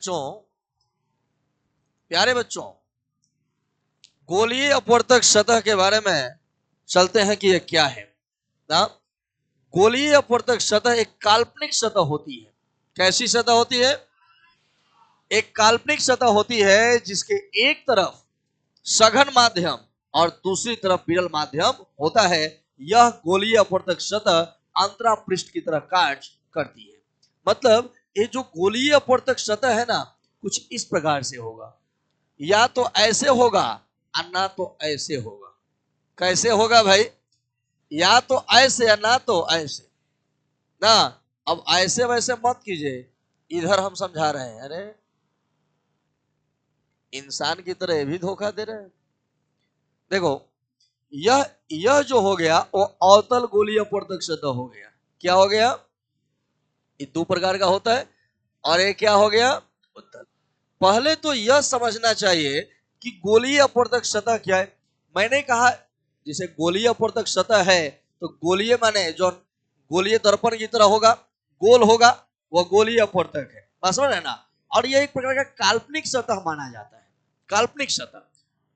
बच्चों, प्यारे बच्चों, गोलीय अपवर्तक सतह के बारे में चलते हैं कि यह क्या है ना। गोलीय अपवर्तक सतह एक काल्पनिक सतह होती है। कैसी सतह होती है? एक काल्पनिक सतह होती है जिसके एक तरफ सघन माध्यम और दूसरी तरफ विरल माध्यम होता है। यह गोलीय अपवर्तक सतह अंतरा पृष्ठ की तरह कार्य करती है। मतलब ये जो गोलीय अपवर्तक सतह है ना, कुछ इस प्रकार से होगा, या तो ऐसे होगा और ना तो ऐसे होगा। कैसे होगा भाई? या तो ऐसे या ना तो ऐसे ना। अब ऐसे वैसे मत कीजिए, इधर हम समझा रहे हैं। अरे इंसान की तरह भी धोखा दे रहे हैं। देखो, यह जो हो गया वो अवतल गोलीय अपवर्तक सतह हो गया। क्या हो गया? ये दो प्रकार का होता है और ये क्या हो गया? उत्तल। पहले तो यह समझना चाहिए कि गोलीय अपवर्तक सतह क्या है। मैंने कहा जैसे गोलीय अपवर्तक सतह है तो गोलीय माने जो गोलीय दर्पण की तरह होगा, गोल होगा, वह गोलीय अपवर्तक है। बात समझ है ना। और यह एक प्रकार का काल्पनिक सतह माना जाता है, काल्पनिक सतह।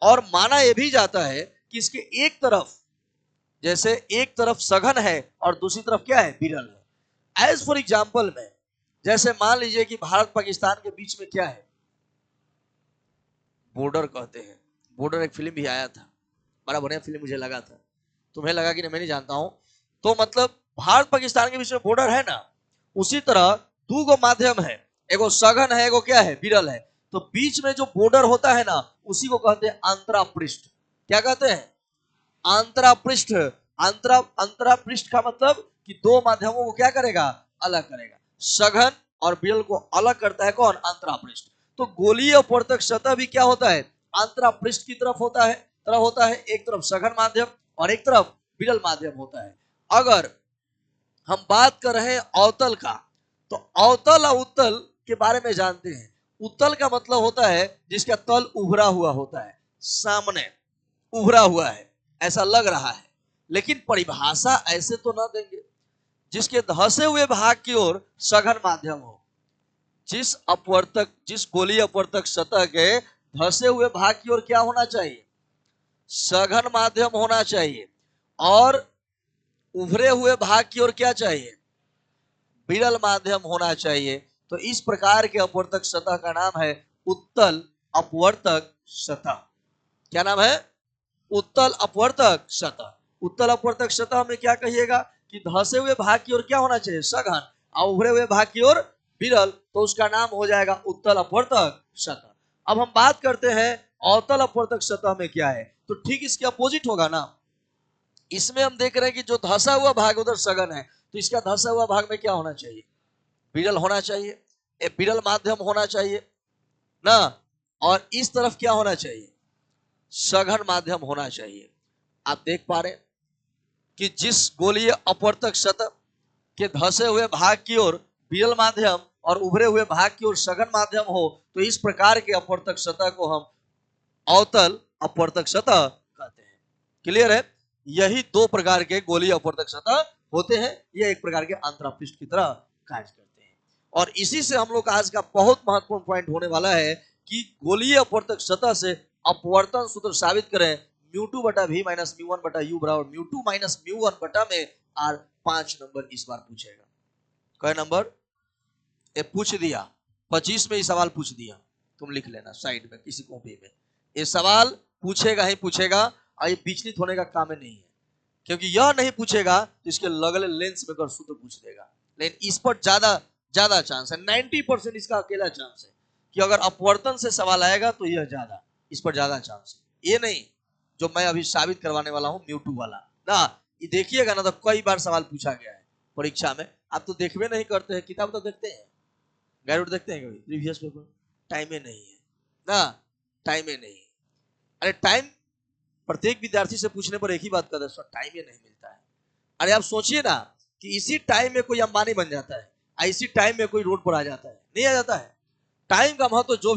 और माना यह भी जाता है कि इसके एक तरफ, जैसे एक तरफ सघन है और दूसरी तरफ क्या है? विरल है। एज फॉर एग्जाम्पल में, जैसे मान लीजिए कि भारत पाकिस्तान के बीच में क्या है? बॉर्डर कहते हैं। बॉर्डर एक फिल्म भी आया था, बड़ा बढ़िया फिल्म मुझे लगा था। तुम्हें लगा कि नहीं मैं नहीं जानता हूं। तो मतलब भारत पाकिस्तान के बीच में बॉर्डर है ना, उसी तरह दो गो माध्यम है, एगो सघन है, एगो क्या है? विरल है। तो बीच में जो बॉर्डर होता है ना, उसी को कहते हैं अंतरा पृष्ठ। क्या कहते हैं? अंतरा पृष्ठ। अंतरा पृष्ठ का मतलब कि दो माध्यमों को क्या करेगा? अलग करेगा। सघन और विरल को अलग करता है कौन? अंतरा पृष्ठ। तो गोलीय अपवर्तक सतह भी क्या होता है? अंतरा पृष्ठ की तरफ होता है, एक तरफ सघन माध्यम और एक तरफ विरल माध्यम होता है। अगर हम बात कर रहे हैं अवतल का, तो अवतल और उत्तल के बारे में जानते हैं। उत्तल का मतलब होता है जिसका तल उभरा हुआ होता है, सामने उभरा हुआ है, ऐसा लग रहा है। लेकिन परिभाषा ऐसे तो ना देंगे जिसके धंसे हुए भाग की ओर सघन माध्यम हो। जिस गोलीय अपवर्तक सतह के धंसे हुए भाग की ओर क्या होना चाहिए? सघन माध्यम होना चाहिए। और उभरे हुए भाग की ओर क्या चाहिए? विरल माध्यम होना चाहिए। तो इस प्रकार के अपवर्तक सतह का नाम है उत्तल अपवर्तक सतह। क्या नाम है? उत्तल अपवर्तक सतह। उत्तल अपवर्तक सतह में क्या कहिएगा कि धंसे हुए भाग की ओर क्या होना चाहिए? सघन, और उभरे हुए भाग की ओर विरल, तो उसका नाम हो जाएगा उत्तल अपवर्तक सतह। अब हम बात करते हैं अवतल अपवर्तक सतह में क्या है। तो ठीक इसके अपोजिट होगा ना। इसमें हम देख रहे हैं कि जो धंसा हुआ भाग उधर सघन है, तो इसका धंसा हुआ भाग में क्या होना चाहिए? विरल होना चाहिए, विरल माध्यम होना चाहिए ना। और इस तरफ क्या होना चाहिए? सघन माध्यम होना चाहिए। आप देख पा रहे हैं कि जिस गोलीय अपवर्तक सतह के धंसे हुए भाग की ओर विरल माध्यम और उभरे हुए भाग की ओर सघन माध्यम हो, तो इस प्रकार के अपवर्तक सतह को हम अवतल अपवर्तक सतह कहते हैं। क्लियर है? यही दो प्रकार के गोलीय अपवर्तक सतह होते हैं। यह एक प्रकार के अंतरापृष्ठ की तरह कार्य करते हैं। और इसी से हम लोग आज का बहुत महत्वपूर्ण पॉइंट होने वाला है कि गोलीय अपवर्तक सतह से अपवर्तन सूत्र साबित करें। म्यू2 बटा v माइनस म्यू1 बटा u बराबर म्यू2 माइनस म्यू1 बटा में r। 5 नंबर इस बार पूछेगा। कई नंबर? ये पूछ दिया 25 में ही सवाल पूछ दिया। तुम लिख लेना साइड में किसी कॉपी में। ये सवाल पूछेगा ही पूछेगा, और ये विचलित होने का काम नहीं है। क्योंकि यह नहीं पूछेगा तो इसके लगले लेंस में कर सूत्र पूछ देगा। लेकिन इस पर ज्यादा चांस है, 90% इसका अकेला चांस है कि अगर अपवर्तन से सवाल आएगा तो यह ज्यादा, इस पर ज्यादा चांस है। ये नहीं जो मैं अभी साबित करवाने वाला हूं म्यू2 वाला ना। ये देखिएगा ना, तो कई बार सवाल पूछा गया है परीक्षा में। आप तो देखबे नहीं करते हैं, किताब तो देखते हैं, गैरुड देखते हैं कभी प्रीवियस पेपर? टाइम ही नहीं है ना, टाइम ही नहीं है। अरे टाइम प्रत्येक विद्यार्थी से पूछने पर एक ही बात कहता है, सर टाइम ही नहीं मिलता है। अरे आप सोचिए ना कि इसी टाइम में कोई अंबानी बन जाता है, इसी टाइम में कोई रोड पर आ जाता है, नहीं आ जाता है। टाइम का महत्व जो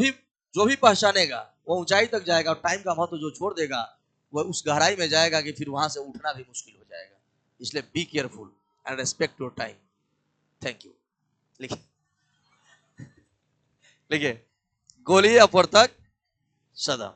भी पहचानेगा वो ऊंचाई तक जाएगा, और टाइम का महत्व जो छोड़ देगा वह उस गहराई में जाएगा कि फिर वहां से उठना भी मुश्किल हो जाएगा। इसलिए be careful and respect your time. Thank you. लिखिए। लिखिए, गोलीय अपवर्तक सदा।